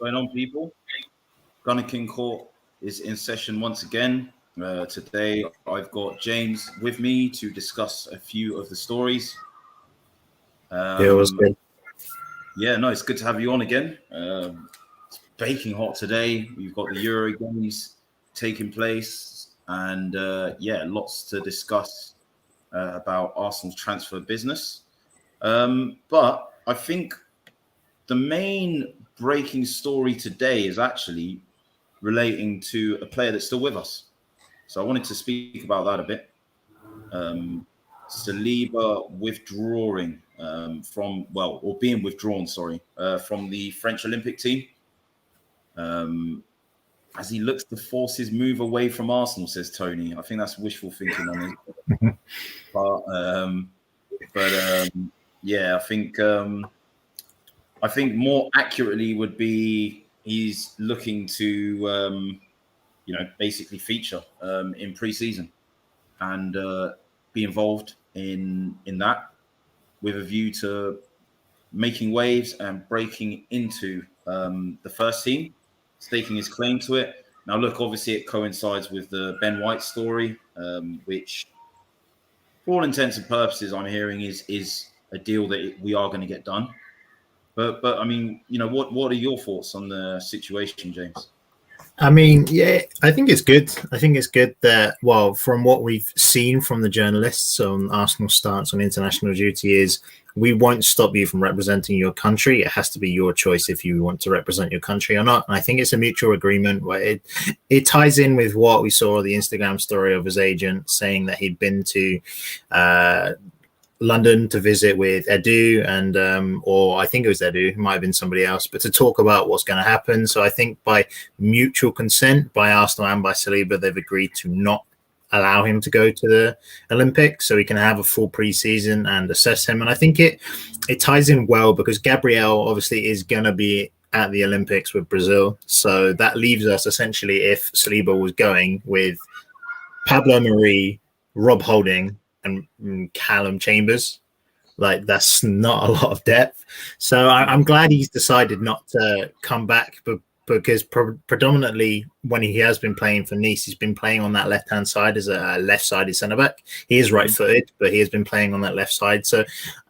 going on, people? GunnerKing Court is in session once again. Today, I've got James with me to discuss a few of the stories. It was good. Yeah, no, it's good to have you on again. It's baking hot today. We've got the Euro games taking place, and lots to discuss about Arsenal's transfer business. But I think the main breaking story today is actually relating to a player that's still with us. So I wanted to speak about that a bit. Saliba withdrawing being withdrawn, from the French Olympic team. As he looks to force his move away from Arsenal, says Tony. I think that's wishful thinking on his part. I think more accurately would be he's looking to, basically feature in pre-season and be involved in that with a view to making waves and breaking into the first team, staking his claim to it. Now, look, obviously it coincides with the Ben White story, which, for all intents and purposes, I'm hearing is a deal that we are going to get done. But I mean, what are your thoughts on the situation, James? I mean, yeah, I think it's good. I think it's good that, from what we've seen from the journalists on Arsenal's stance on international duty is we won't stop you from representing your country. It has to be your choice if you want to represent your country or not. And I think it's a mutual agreement where it ties in with what we saw the Instagram story of his agent saying that he'd been to London to visit with Edu or I think it was Edu, it might have been somebody else, but to talk about what's going to happen. So I think by mutual consent by Arsenal and by Saliba, they've agreed to not allow him to go to the Olympics so he can have a full preseason and assess him. And I think it ties in well because Gabriel obviously is going to be at the Olympics with Brazil. So that leaves us essentially, if Saliba was going, with Pablo Armoury, Rob Holding, and Callum Chambers. Like, that's not a lot of depth. So I'm glad he's decided not to come back, but because predominantly when he has been playing for Nice, he's been playing on that left-hand side as a left-sided centre-back. He is right-footed, but he has been playing on that left side. So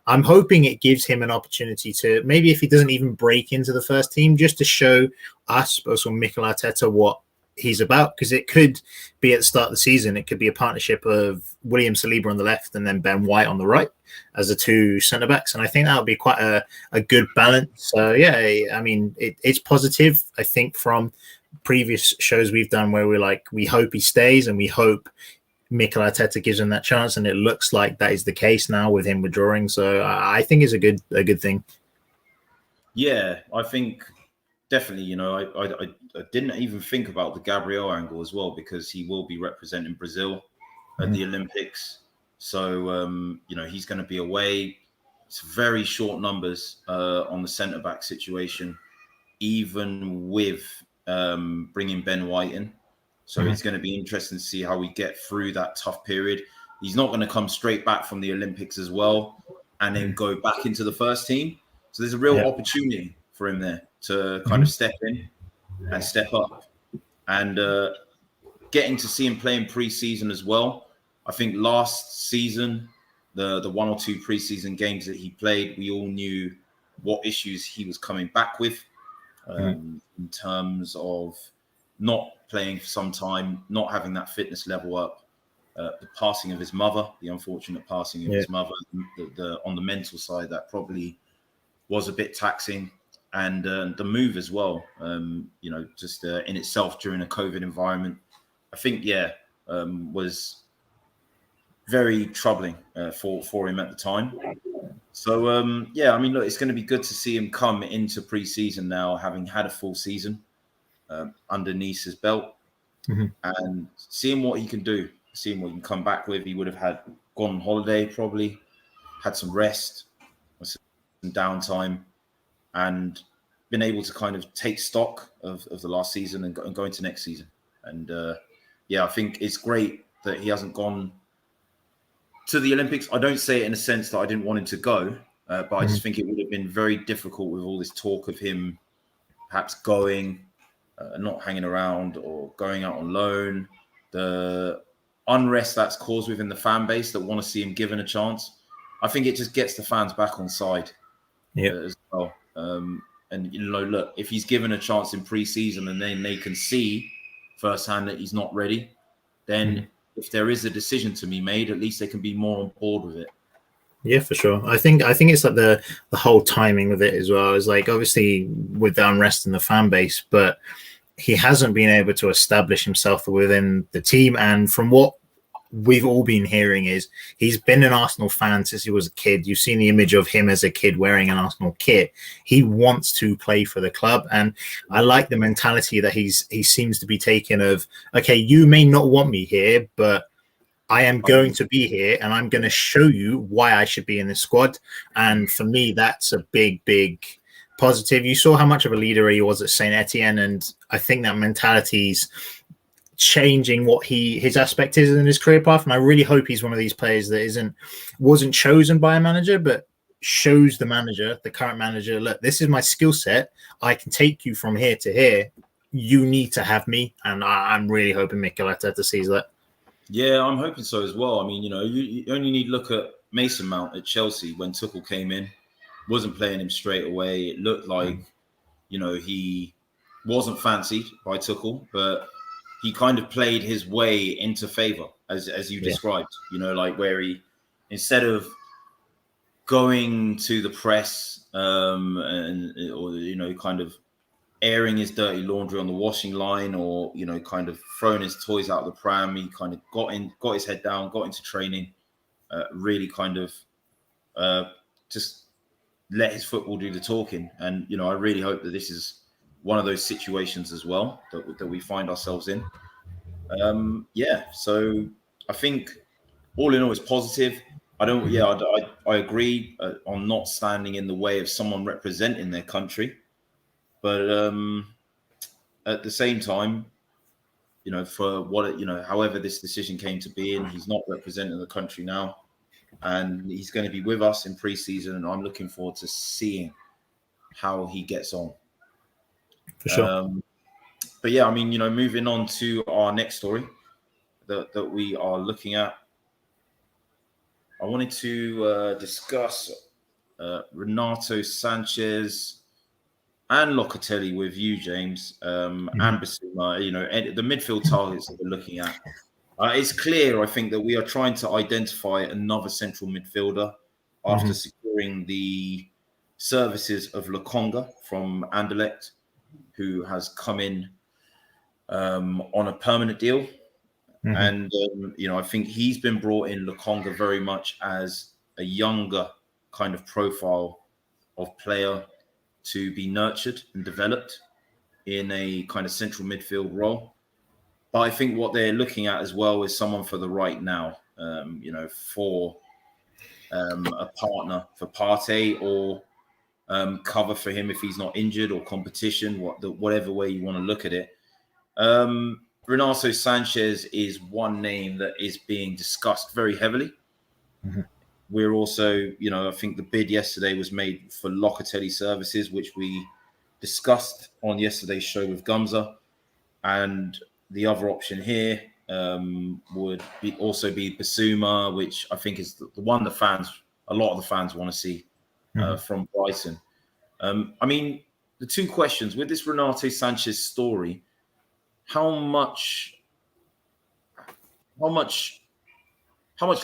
I'm hoping it gives him an opportunity to, maybe if he doesn't even break into the first team, just to show us, but also Mikel Arteta, what he's about, because it could be at the start of the season, it could be a partnership of William Saliba on the left and then Ben White on the right as the two centre backs, and I think that would be quite a good balance. So yeah, I mean it's positive. I think from previous shows we've done where we hope he stays and we hope Mikel Arteta gives him that chance, and it looks like that is the case now with him withdrawing. So I think it's a good thing. Yeah, I think definitely. I didn't even think about the Gabriel angle as well, because he will be representing Brazil at the Olympics. So, he's going to be away. It's very short numbers on the centre-back situation, even with bringing Ben White in. So it's going to be interesting to see how we get through that tough period. He's not going to come straight back from the Olympics as well and then go back into the first team. So there's a real opportunity for him there to kind of step in and step up. And getting to see him play in pre-season as well. I think last season, the one or two pre-season games that he played, we all knew what issues he was coming back with in terms of not playing for some time, not having that fitness level up, the passing of his mother, the unfortunate passing of his mother, on the mental side, that probably was a bit taxing. And the move as well, just in itself during a COVID environment, I think, was very troubling for him at the time. So, I mean, look, it's going to be good to see him come into pre-season now, having had a full season under Nice's belt, and seeing what he can do, seeing what he can come back with. He would have gone on holiday, probably, had some rest, some downtime, and been able to kind of take stock of the last season and go into next season. And I think it's great that he hasn't gone to the Olympics. I don't say it in a sense that I didn't want him to go, but I just think it would have been very difficult with all this talk of him perhaps going, not hanging around or going out on loan, the unrest that's caused within the fan base that want to see him given a chance, I think it just gets the fans back on side as well. And, look, if he's given a chance in pre-season and then they can see firsthand that he's not ready, then if there is a decision to be made, at least they can be more on board with it. Yeah, for sure. I think it's like the whole timing of it as well. Is like obviously with the unrest in the fan base, but he hasn't been able to establish himself within the team. And from what we've all been hearing is he's been an Arsenal fan since he was a kid. You've seen the image of him as a kid wearing an Arsenal kit. He wants to play for the club. And I like the mentality that he seems to be taking of, okay, you may not want me here, but I am going to be here and I'm going to show you why I should be in this squad. And for me, that's a big, big positive. You saw how much of a leader he was at St. Etienne. And I think that mentality's changing what his aspect is in his career path. And I really hope he's one of these players that wasn't chosen by a manager, but shows the manager, the current manager, look, this is my skill set. I can take you from here to here. You need to have me. And I'm really hoping Mikel Arteta sees that. Yeah, I'm hoping so as well. I mean, you only need to look at Mason Mount at Chelsea when Tuchel came in, wasn't playing him straight away. It looked like, he wasn't fancied by Tuchel, but he kind of played his way into favour, as you described, like where he, instead of going to the press or kind of airing his dirty laundry on the washing line or, kind of throwing his toys out of the pram, he kind of got his head down, got into training, really kind of just let his football do the talking. And, I really hope that this is one of those situations as well that we find ourselves in. So I think all in all it's positive. I agree on not standing in the way of someone representing their country. But at the same time, for what however this decision came to be, and he's not representing the country now, and he's going to be with us in pre-season, and I'm looking forward to seeing how he gets on. For sure. But yeah, I mean, moving on to our next story that we are looking at, I wanted to discuss Renato Sanches and Locatelli with you, James, and Bissouma, the midfield targets that we're looking at. It's clear, I think, that we are trying to identify another central midfielder after securing the services of Lokonga from Anderlecht, who has come in on a permanent deal. And, I think he's been brought in, Lokonga, very much as a younger kind of profile of player to be nurtured and developed in a kind of central midfield role. But I think what they're looking at as well is someone for the right now, for a partner for Partey or cover for him if he's not injured or competition, whatever way you want to look at it. Renato Sanches is one name that is being discussed very heavily. We're also, I think the bid yesterday was made for Locatelli services, which we discussed on yesterday's show with Gumza. And the other option here would also be Bissouma, which I think is the one that a lot of the fans want to see from Brighton. I mean, the two questions with this Renato Sanches story, how much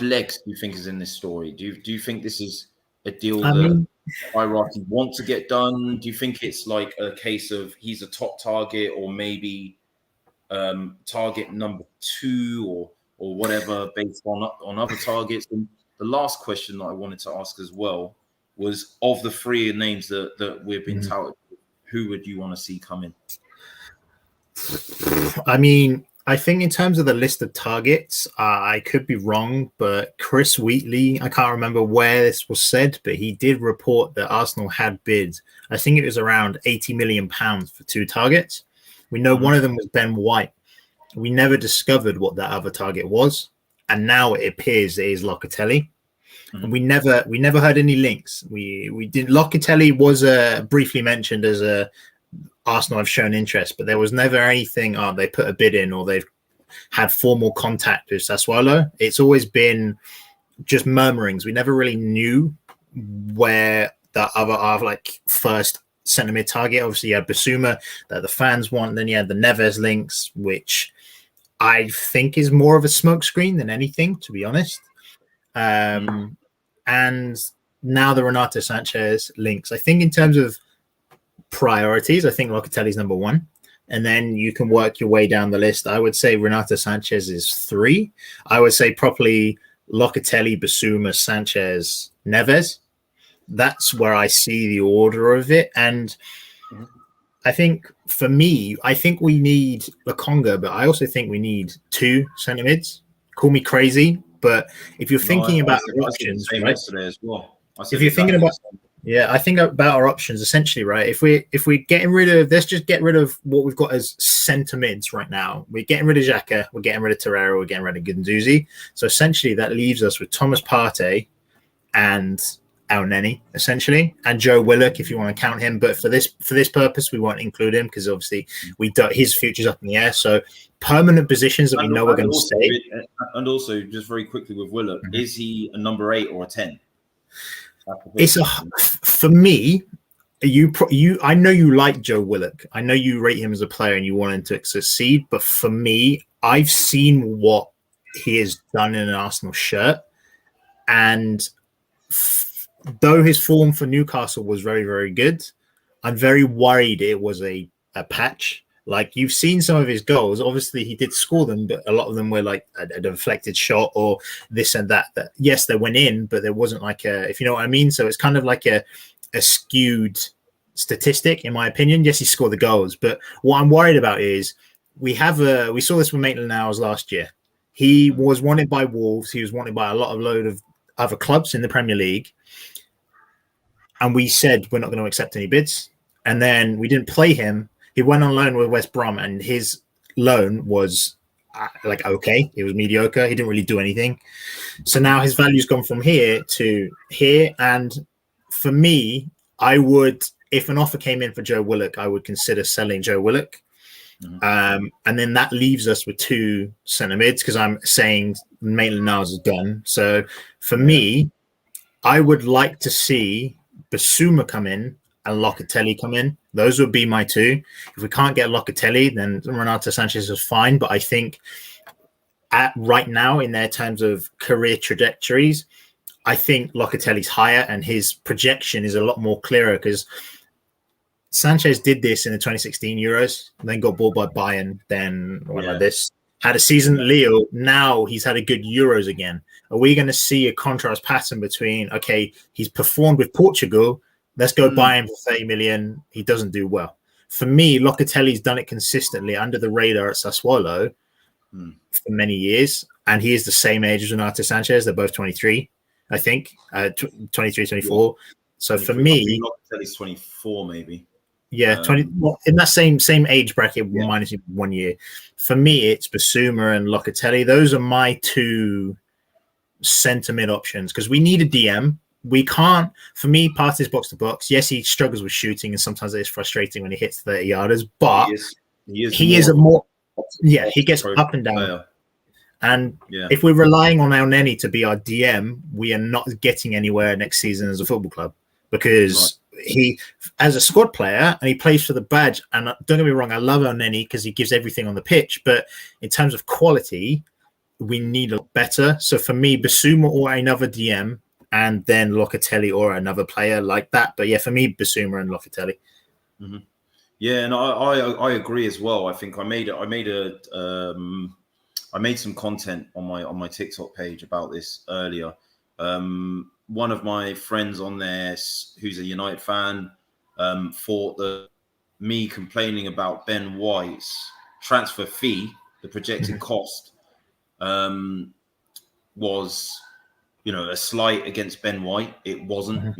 legs do you think is in this story? Do you think this is a deal that hierarchy want to get done? Do you think it's like a case of he's a top target or maybe target number 2 or whatever based on other targets? And the last question that I wanted to ask as well was, of the 3 names that we've been touted, who would you want to see come in? I mean, I think in terms of the list of targets, I could be wrong, but Chris Wheatley, I can't remember where this was said, but he did report that Arsenal had bid. I think it was around £80 million for 2 targets. We know one of them was Ben White. We never discovered what that other target was, and now it appears it is Locatelli. And we never heard any links. We did. Locatelli was briefly mentioned as Arsenal have shown interest, but there was never anything, oh, they put a bid in or they've had formal contact with Sassuolo. It's always been just murmurings. We never really knew where the other like first centre mid target. Obviously, you had Basuma that the fans want. Then you had the Neves links, which I think is more of a smokescreen than anything, to be honest. And now the Renato Sanches links. I think in terms of priorities, I think Locatelli's number one. And then you can work your way down the list. I would say Renato Sanches is 3. I would say properly Locatelli, Basuma, Sanches, Neves. That's where I see the order of it. And I think for me, I think we need Lokonga, but I also think we need 2 centre mids. Call me crazy, but if you're thinking about options, right? Yesterday as well. If you're thinking about, I think about our options essentially, right? If we're getting rid of, let's just get rid of what we've got as centre mids right now. We're getting rid of Xhaka, we're getting rid of Torreira, we're getting rid of Guendouzi. So essentially, that leaves us with Thomas Partey and El Neni, essentially, and Joe Willock, if you want to count him. But for this purpose, we won't include him because obviously his future's up in the air. So permanent positions that we know are going to stay. And also, just very quickly with Willock, is he a number 8 or a 10? For me. I know you like Joe Willock. I know you rate him as a player and you want him to succeed. But for me, I've seen what he has done in an Arsenal shirt, and though his form for Newcastle was very, very good, I'm very worried it was a patch. Like, you've seen some of his goals. Obviously, he did score them, but a lot of them were like a deflected shot or this and that. That yes, they went in, but there wasn't like if you know what I mean. So it's kind of like a skewed statistic, in my opinion. Yes, he scored the goals, but what I'm worried about is we saw this with Maitland-Niles last year. He was wanted by Wolves. He was wanted by a load of other clubs in the Premier League. And we said we're not going to accept any bids. And then we didn't play him. He went on loan with West Brom, and his loan was okay. It was mediocre. He didn't really do anything. So now his value's gone from here to here. And for me, I would, if an offer came in for Joe Willock, I would consider selling Joe Willock. And then that leaves us with 2 centre mids because I'm saying Maitland-Niles is gone. So for me, I would like to see Basuma come in and Locatelli come in. Those would be my 2. If we can't get Locatelli, then Renato Sanches is fine. But I think right now, in their terms of career trajectories, I think Locatelli's higher and his projection is a lot more clearer because Sanchez did this in the 2016 Euros, then got bought by Bayern, then like this. Had a season at Lille. Now he's had a good Euros again. Are we going to see a contrast pattern between, okay, he's performed with Portugal, let's go buy him for 30 million. He doesn't do well. For me, Locatelli's done it consistently under the radar at Sassuolo for many years. And he is the same age as Renato Sanches. They're both 23, I think, 23, 24. So for me, Locatelli's 24, maybe. Yeah, 20 in that same age bracket, minus 1 year. For me, it's Basuma and Locatelli. Those are my 2 centre mid options because we need a DM. We can't. For me, Partey's box to box. Yes, he struggles with shooting, and sometimes it's frustrating when he hits 30 yarders. But he is a more. Yeah, he gets up and down. Player. And if we're relying on El Neni to be our DM, we are not getting anywhere next season as a football club because. He, as a squad player, and he plays for the badge. And don't get me wrong, I love El Neni because he gives everything on the pitch. But in terms of quality, we need a better. So for me, Basuma or another DM, and then Locatelli or another player like that. But yeah, for me, Basuma and Locatelli. Yeah, and I agree as well. I think I made some content on my TikTok page about this earlier. One of my friends on there, who's a United fan, thought that me complaining about Ben White's transfer fee, the projected cost, was, a slight against Ben White. It wasn't,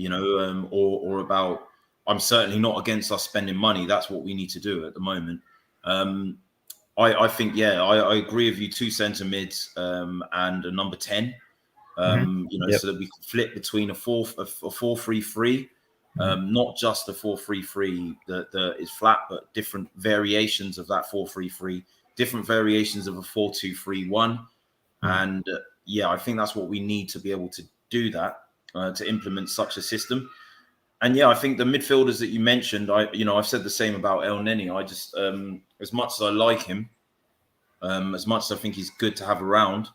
or about, I'm certainly not against us spending money. That's what we need to do at the moment. I think, I agree with you. 2 centre mids and a number 10. So that we can flip between a 4-3-3 Not just the 4-3-3 that is flat, but different variations of that 4-3-3, different variations of a 4-2-3-1. And yeah, I think that's what we need to be able to do that, to implement such a system. And yeah, I think the midfielders that you mentioned, I've said the same about El Neni. I just, as much as I like him, as much as I think he's good to have around,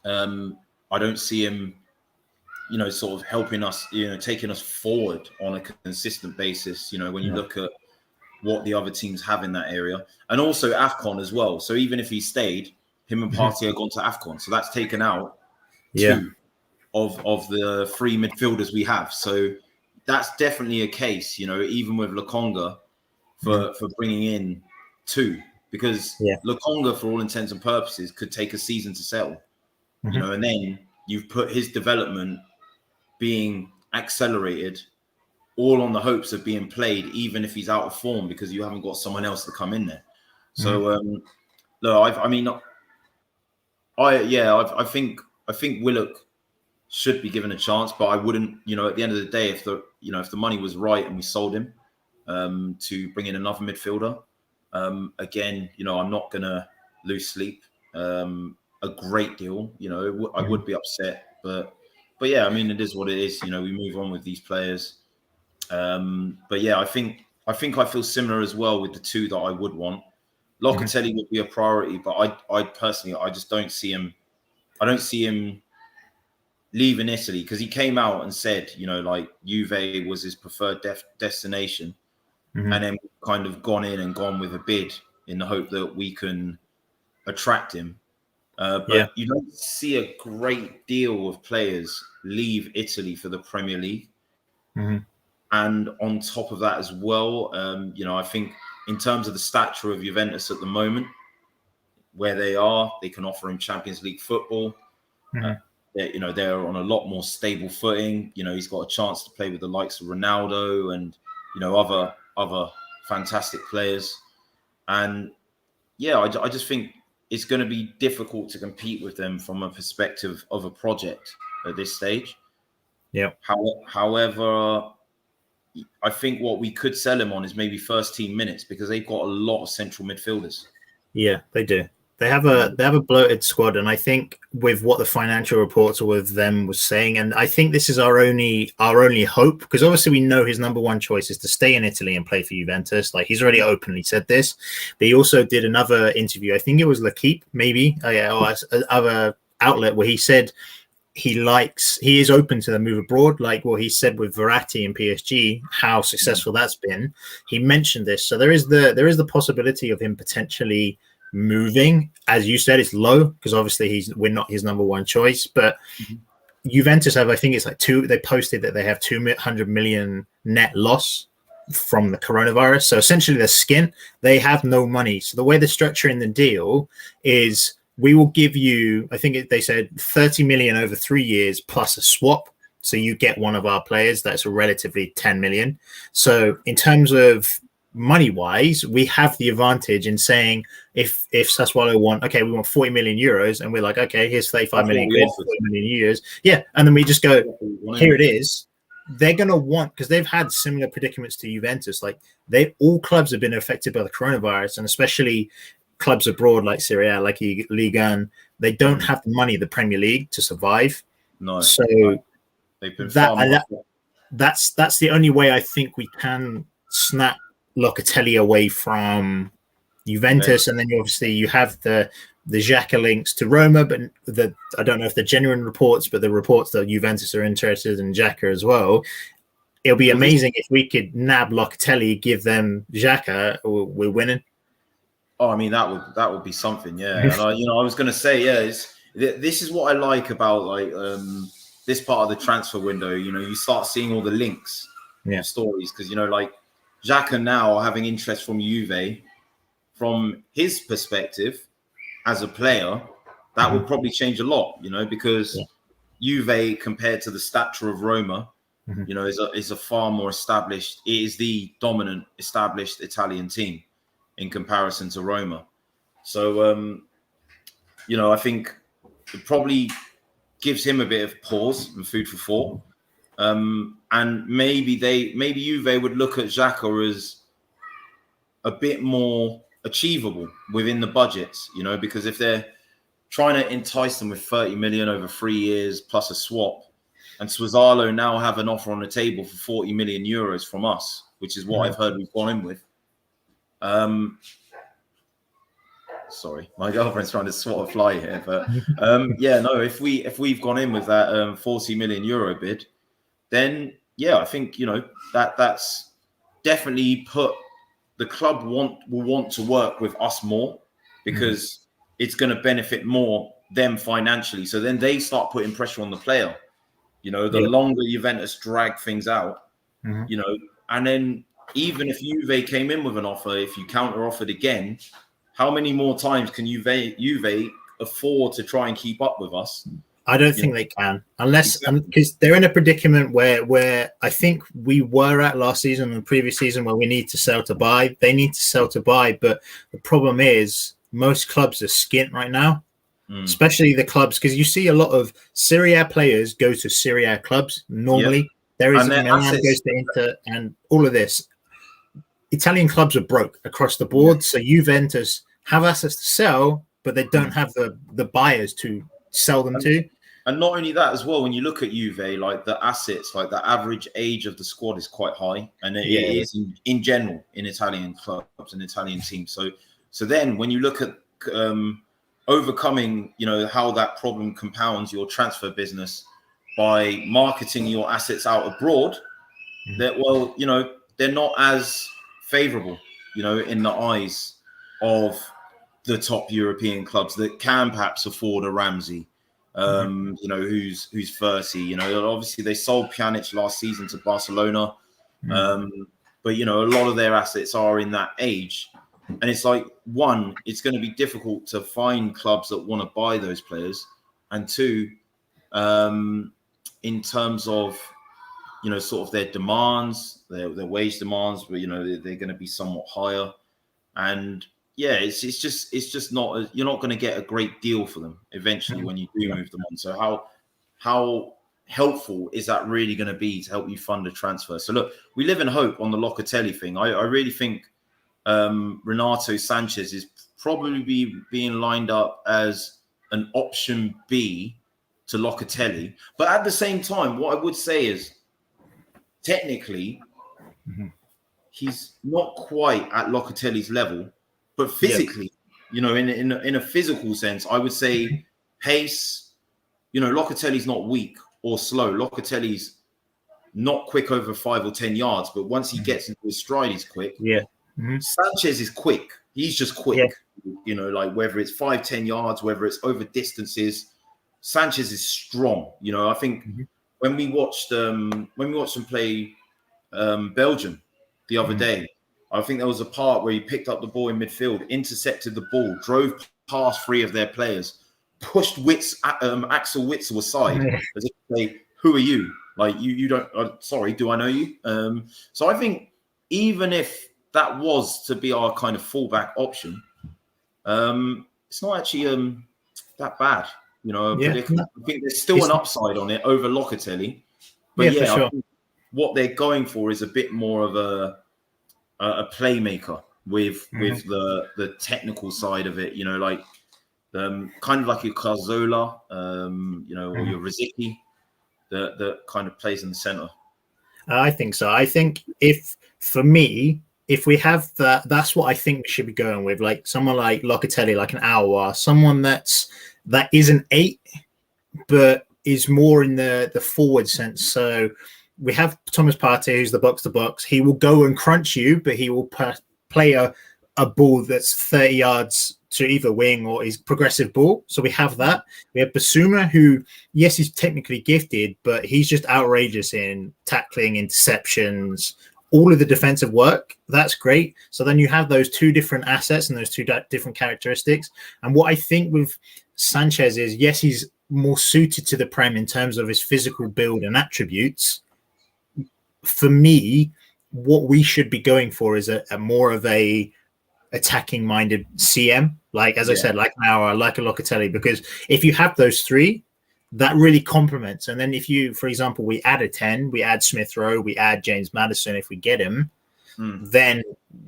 I don't see him, sort of helping us, taking us forward on a consistent basis. When you look at what the other teams have in that area, and also AFCON as well. So even if he stayed, him and Partey have gone to AFCON, so that's taken out two of the three midfielders we have. So that's definitely a case, even with Lokonga for bringing in two, because Lokonga, for all intents and purposes, could take a season to settle, and then you've put his development being accelerated all on the hopes of being played, even if he's out of form, because you haven't got someone else to come in there. So, I think Willock should be given a chance, but I wouldn't, at the end of the day, if the money was right and we sold him to bring in another midfielder, again, I'm not gonna lose sleep a great deal. I would be upset, but yeah, I mean, it is what it is. We move on with these players. But yeah, I think I feel similar as well with the two that I would want. Locatelli would be a priority, but I personally, I just don't see him. I don't see him leaving Italy, because he came out and said, Juve was his preferred destination, and then kind of gone with a bid in the hope that we can attract him. But you don't see a great deal of players leave Italy for the Premier League. And on top of that as well, I think in terms of the stature of Juventus at the moment, where they are, they can offer him Champions League football. They're on a lot more stable footing. He's got a chance to play with the likes of Ronaldo and, other fantastic players. And yeah, I just think it's going to be difficult to compete with them from a perspective of a project at this stage. Yeah. However, I think what we could sell him on is maybe first team minutes, because they've got a lot of central midfielders. Yeah, they do. They have a bloated squad, and I think with what the financial reporter with them was saying, and I think this is our only hope, because obviously we know his number one choice is to stay in Italy and play for Juventus. Like, he's already openly said this, but he also did another interview. I think it was L'Equipe, maybe, or other outlet, where he said he is open to the move abroad, like what he said with Verratti and PSG, how successful that's been. He mentioned this, so there is the possibility of him potentially moving. As you said, it's low, because obviously we're not his number one choice, but Juventus have, I think it's like they posted that they have 200 million net loss from the coronavirus. So essentially they're skint. They have no money. So the way they're structuring the deal is, we will give you, I think they said 30 million over 3 years plus a swap. So you get one of our players. That's a relatively 10 million. So in terms of money wise, we have the advantage in saying, if Sassuolo we want 40 million euros, and we're like, okay, here's 35 million quid, 40 million euros. Yeah. And then we just go, here it is. They're going to want, because they've had similar predicaments to Juventus. Like, all clubs have been affected by the coronavirus, and especially clubs abroad like Serie A, like Ligue 1, they don't have the money, the Premier League, to survive. No. So they've been that's the only way I think we can snap Locatelli away from Juventus. And then obviously you have the Xhaka links to Roma, but I don't know if they're genuine reports, but the reports that Juventus are interested in Xhaka as well. It'll be amazing if we could nab Locatelli, give them Xhaka, we're winning. Oh, I mean, that would be something, yeah. And I was going to say, this is what I like about this part of the transfer window. You start seeing all the links, stories, because Xhaka now having interest from Juve, from his perspective as a player, that would probably change a lot, because Juve, compared to the stature of Roma, is a far more established. It is the dominant established Italian team in comparison to Roma. So, I think it probably gives him a bit of pause and food for thought. And maybe Juve would look at Xhaka as a bit more achievable within the budgets, you know, because if they're trying to entice them with 30 million over 3 years plus a swap, and Swazzalo now have an offer on the table for 40 million euros from us, which is what I've heard we've gone in with. Sorry, my girlfriend's trying to swat a fly here, but yeah, no, if we've gone in with that 40 million euro bid, then yeah, I think, you know, that's definitely put the club will want to work with us more, because it's going to benefit more them financially. So then they start putting pressure on the player. You know, the longer Juventus drag things out, you know, and then even if Juve came in with an offer, if you counter offered again, how many more times can Juve afford to try and keep up with us? I don't think they can, unless because they're in a predicament where I think we were at last season and the previous season, where we need to sell to buy. They need to sell to buy, but the problem is most clubs are skint right now, especially the clubs, because you see a lot of Serie A players go to Serie A clubs. Normally, there is Milan goes to Inter, and all of this. Italian clubs are broke across the board, so Juventus have assets to sell, but they don't have the buyers to sell them to. And not only that as well, when you look at Juve, like the assets, like the average age of the squad is quite high, and it is in general in Italian clubs and Italian teams. So then when you look at overcoming, you know, how that problem compounds your transfer business by marketing your assets out abroad, that, well, you know, they're not as favorable, you know, in the eyes of the top European clubs that can perhaps afford a Ramsey. You know, who's 30, you know, obviously they sold Pjanic last season to Barcelona. But, you know, a lot of their assets are in that age. And it's like, one, it's going to be difficult to find clubs that want to buy those players. And two, in terms of, you know, sort of their demands, their wage demands, but, you know, they're going to be somewhat higher. And yeah, it's just not you're not going to get a great deal for them eventually when you do move them on. So how helpful is that really going to be to help you fund a transfer? So look, we live in hope on the Locatelli thing. I really think Renato Sanches is probably being lined up as an option B to Locatelli. But at the same time, what I would say is technically he's not quite at Locatelli's level. But physically, you know, in a physical sense, I would say pace, you know, Locatelli's not weak or slow. Locatelli's not quick over 5 or 10 yards, but once he gets into his stride, he's quick. Sanchez is quick. He's just quick. You know, like whether it's 5-10 yards, whether it's over distances, Sanchez is strong. You know, I think when we watched them play Belgium the other day, I think there was a part where he picked up the ball in midfield, intercepted the ball, drove past 3 of their players, pushed Axel Witsel aside as if to say, "Who are you? Like you don't? Sorry, do I know you?" So I think even if that was to be our kind of fallback option, it's not actually that bad. You know, I think there's still an upside on it over Locatelli, but for sure. I think what they're going for is a bit more of a playmaker with the technical side of it, you know, like kind of like your Cazorla, you know, or your Rosicky, that kind of plays in the center. I think so. I think if we have that's what I think we should be going with, like someone like Locatelli, like an Aouar, someone that is an 8, but is more in the forward sense. So we have Thomas Partey, who's the box to box. He will go and crunch you, but he will play a ball that's 30 yards to either wing or his progressive ball. So we have that. We have Basuma, who, yes, he's technically gifted, but he's just outrageous in tackling, interceptions, all of the defensive work. That's great. So then you have those 2 different assets and those 2 different characteristics. And what I think with Sanchez is, yes, he's more suited to the Prem in terms of his physical build and attributes. For me, what we should be going for is a more of a attacking minded CM, like as I said, like an Aouar, like a Locatelli, because if you have those 3, that really complements. And then if you, for example, we add a 10, we add Smith Rowe, we add James Maddison if we get him, then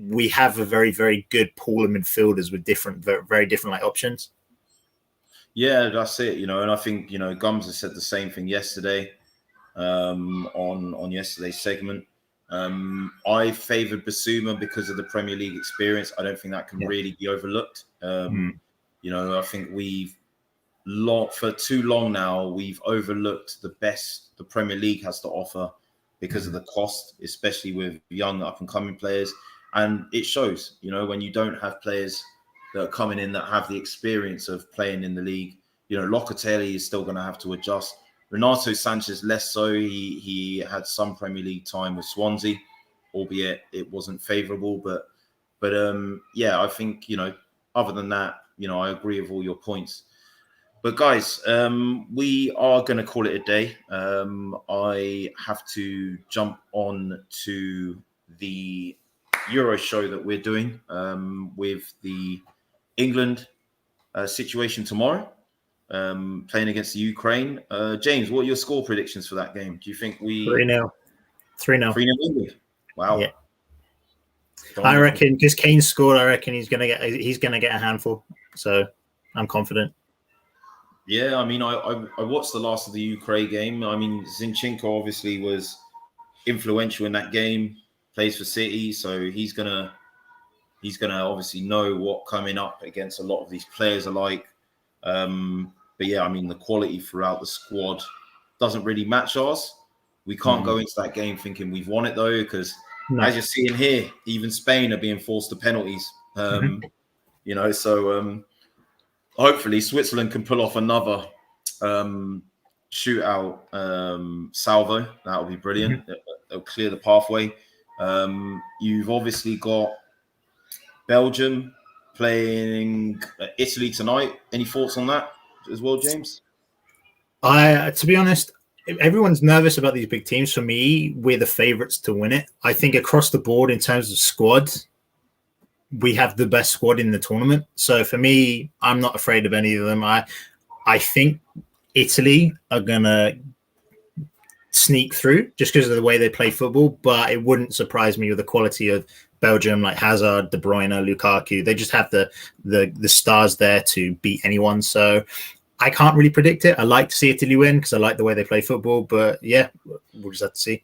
we have a very, very good pool of midfielders with different, very, very different like options. Yeah, that's it. You know, and I think, you know, Gums has said the same thing yesterday on yesterday's segment. I favoured Basuma because of the Premier League experience. I don't think that can really be overlooked. You know, I think for too long now, we've overlooked the best the Premier League has to offer because of the cost, especially with young up-and-coming players. And it shows, you know, when you don't have players that are coming in that have the experience of playing in the league. You know, Locatelli is still going to have to adjust. Renato Sanches less so. He had some Premier League time with Swansea, albeit it wasn't favourable. But yeah, I think, you know, other than that, you know, I agree with all your points. But guys, we are going to call it a day. I have to jump on to the Euro show that we're doing with the England situation tomorrow, playing against the Ukraine. James, what are your score predictions for that game? Do you think we 3-0? 3-0. 3-0 England. Wow. Yeah. I reckon because Kane scored, I reckon he's gonna get a handful. So I'm confident. Yeah, I mean, I watched the last of the Ukraine game. I mean, Zinchenko obviously was influential in that game. Plays for City, so he's gonna obviously know what coming up against a lot of these players are like. But yeah, I mean, the quality throughout the squad doesn't really match ours. We can't go into that game thinking we've won it though, because as you're seeing here, even Spain are being forced to penalties. You know, so hopefully Switzerland can pull off another shootout salvo. That will be brilliant. They'll clear the pathway. You've obviously got Belgium playing Italy tonight. Any thoughts on that as well, James? To be honest, everyone's nervous about these big teams. For me, we're the favourites to win it. I think across the board, in terms of squad, we have the best squad in the tournament. So for me, I'm not afraid of any of them. I think Italy are gonna sneak through just because of the way they play football, but it wouldn't surprise me with the quality of Belgium, like Hazard, De Bruyne, Lukaku. They just have the stars there to beat anyone. So I can't really predict it. I like to see Italy win because I like the way they play football. But yeah, we'll just have to see.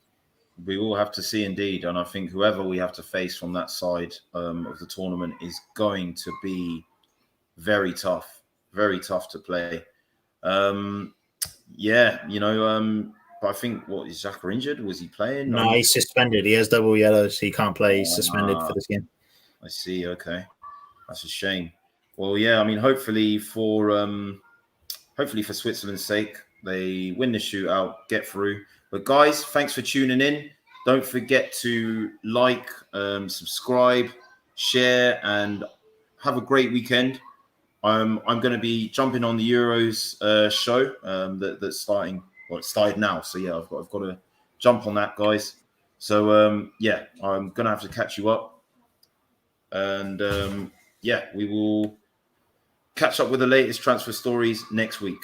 We will have to see indeed. And I think whoever we have to face from that side of the tournament is going to be very tough to play. Yeah, you know, but I think, what, is Xhaka injured? Was he playing? No, he's suspended. He has double yellows. He can't play. He's suspended for this game. I see. Okay. That's a shame. Well, yeah, I mean, hopefully for Switzerland's sake, they win the shootout, get through. But guys, thanks for tuning in. Don't forget to like, subscribe, share, and have a great weekend. I'm going to be jumping on the Euros show that's starting. Well, it started now, so yeah, I've got to jump on that, guys. So yeah, I'm going to have to catch you up, and yeah, we will catch up with the latest transfer stories next week.